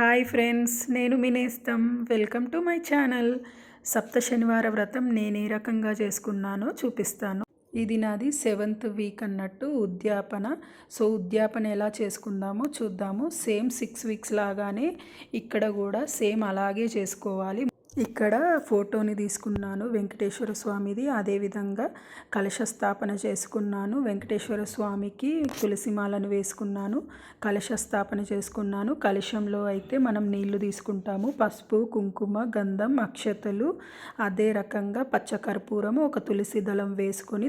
Hi friends, నేను మీ నేస్తం. Welcome to my channel. సప్త శనివార వ్రతం నేను ఏ రకంగా చేసుకున్నానో చూపిస్తాను. ఇది నాది 7th వీక్ అన్నట్టు ఉద్యాపన. సో ఉద్యాపన ఎలా చేసుకుందామో చూద్దాము. సేమ్ 6 వీక్స్ లాగానే ఇక్కడ కూడా సేమ్ అలాగే చేసుకోవాలి. ఇక్కడ ఫోటోని తీసుకున్నాను వెంకటేశ్వర స్వామిది. అదేవిధంగా కలశ స్థాపన చేసుకున్నాను. వెంకటేశ్వర స్వామికి తులసిమాలను వేసుకున్నాను. కలశ స్థాపన చేసుకున్నాను. కలశంలో అయితే మనం నీళ్లు తీసుకుంటాము. పసుపు, కుంకుమ, గంధం, అక్షతలు, అదే రకంగా పచ్చకర్పూరం, ఒక తులసి దళం వేసుకొని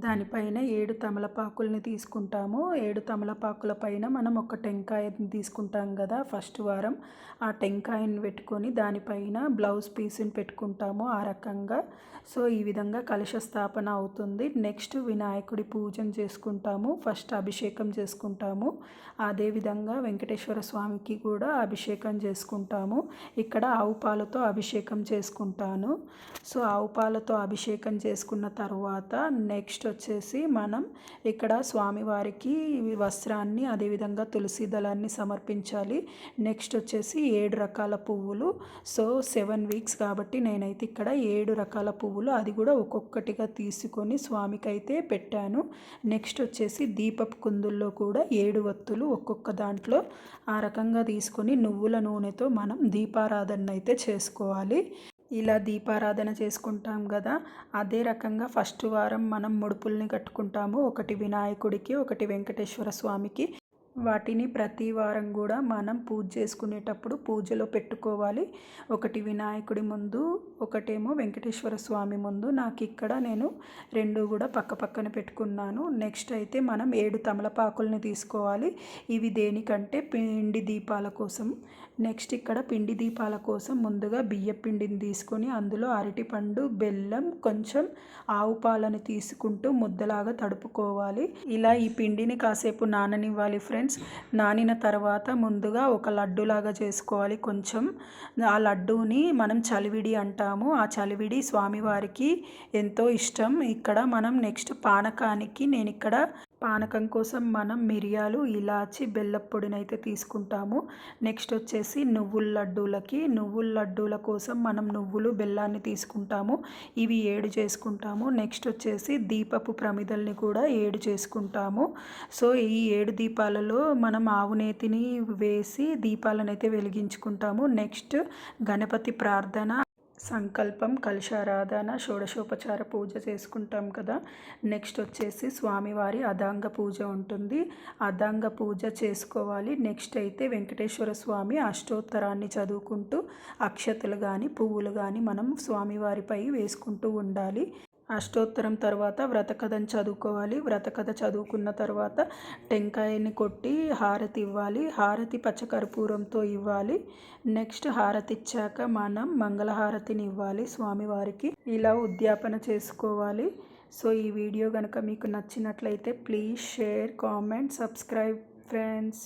దానిపైన 7 తమలపాకుల్ని తీసుకుంటాము. 7 తమలపాకుల పైన మనం ఒక టెంకాయని తీసుకుంటాం కదా ఫస్ట్ వారం. ఆ టెంకాయని పెట్టుకొని దానిపైన బ్లౌజ్ పీస్ని పెట్టుకుంటాము ఆ రకంగా. సో ఈ విధంగా కలశ స్థాపన అవుతుంది. నెక్స్ట్ వినాయకుడి పూజను చేసుకుంటాము. ఫస్ట్ అభిషేకం చేసుకుంటాము. అదేవిధంగా వెంకటేశ్వర స్వామికి కూడా అభిషేకం చేసుకుంటాము. ఇక్కడ ఆవు పాలతో అభిషేకం చేసుకుంటాను. సో ఆవు పాలతో అభిషేకం చేసుకున్న తర్వాత నెక్స్ట్ వచ్చేసి మనం ఇక్కడ స్వామివారికి వస్త్రాన్ని, అదేవిధంగా తులసి దళాన్ని సమర్పించాలి. నెక్స్ట్ వచ్చేసి 7 రకాల పువ్వులు. సో 7 వీక్స్ కాబట్టి నేనైతే ఇక్కడ 7 రకాల పువ్వులు, అది కూడా ఒక్కొక్కటిగా తీసుకొని స్వామికి అయితే పెట్టాను. నెక్స్ట్ వచ్చేసి దీపపు కుందుల్లో కూడా 7 వత్తులు ఒక్కొక్క దాంట్లో ఆ రకంగా తీసుకొని నువ్వుల నూనెతో మనం దీపారాధన అయితే చేసుకోవాలి. ఇలా దీపారాధన చేసుకుంటాం కదా, అదే రకంగా ఫస్ట్ వారం మనం ముడుపుల్ని కట్టుకుంటాము. ఒకటి వినాయకుడికి, ఒకటి వెంకటేశ్వర స్వామికి. వాటిని ప్రతి వారం కూడా మనం పూజ చేసుకునేటప్పుడు పూజలో పెట్టుకోవాలి. ఒకటి వినాయకుడి ముందు, ఒకటేమో వెంకటేశ్వర స్వామి ముందు. నాకు ఇక్కడ నేను 2 కూడా పక్క పక్కన పెట్టుకున్నాను. నెక్స్ట్ అయితే మనం 7 తమలపాకుల్ని తీసుకోవాలి. ఇవి దేనికంటే పిండి దీపాల కోసం. నెక్స్ట్ ఇక్కడ పిండి దీపాల కోసం ముందుగా బియ్య పిండిని తీసుకొని అందులో అరటిపండు, బెల్లం, కొంచెం ఆవు పాలను తీసుకుంటూ ముద్దలాగా తడుపుకోవాలి. ఇలా ఈ పిండిని కాసేపు నాననివ్వాలి ఫ్రెండ్స్. నానిన తర్వాత ముందుగా ఒక లడ్డూలాగా చేసుకోవాలి. కొంచెం ఆ లడ్డూని మనం చలివిడి అంటాము. ఆ చలివిడి స్వామివారికి ఎంతో ఇష్టం. ఇక్కడ మనం నెక్స్ట్ పానకానికి, నేను ఇక్కడ పానకం కోసం మనం మిరియాలు, ఇలాచి, బెల్లం పొడిని అయితే తీసుకుంటాము. నెక్స్ట్ వచ్చేసి నువ్వుల లడ్డూల కోసం మనం నువ్వులు, బెల్లాన్ని తీసుకుంటాము. ఇవి 7 చేసుకుంటాము. నెక్స్ట్ వచ్చేసి దీపపు ప్రమిదల్ని కూడా 7 చేసుకుంటాము. సో ఈ 7 దీపాలలో మనం ఆవు నేతిని వేసి దీపాలను అయితే వెలిగించుకుంటాము. నెక్స్ట్ గణపతి ప్రార్థన, సంకల్పం, కలశారాధన, షోడశోపచార పూజ చేసుకుంటాం కదా. నెక్స్ట్ వచ్చేసి స్వామివారి అదాంగ పూజ ఉంటుంది. అదాంగ పూజ చేసుకోవాలి. నెక్స్ట్ అయితే వెంకటేశ్వర స్వామి అష్టోత్తరాన్ని చదువుకుంటూ అక్షతలు కానీ పువ్వులు కానీ మనం స్వామివారిపై వేసుకుంటూ ఉండాలి. అష్టోత్తరం తర్వాత వ్రతకథను చదువుకోవాలి. వ్రతకథ చదువుకున్న తర్వాత టెంకాయని కొట్టి హారతి ఇవ్వాలి. హారతి పచ్చకర్పూరంతో ఇవ్వాలి. నెక్స్ట్ హారతి ఇచ్చాక మనం మంగళహారతిని ఇవ్వాలి స్వామివారికి. ఇలా ఉద్యాపన చేసుకోవాలి. సో ఈ వీడియో కనుక మీకు నచ్చినట్లయితే please share, comment, subscribe friends.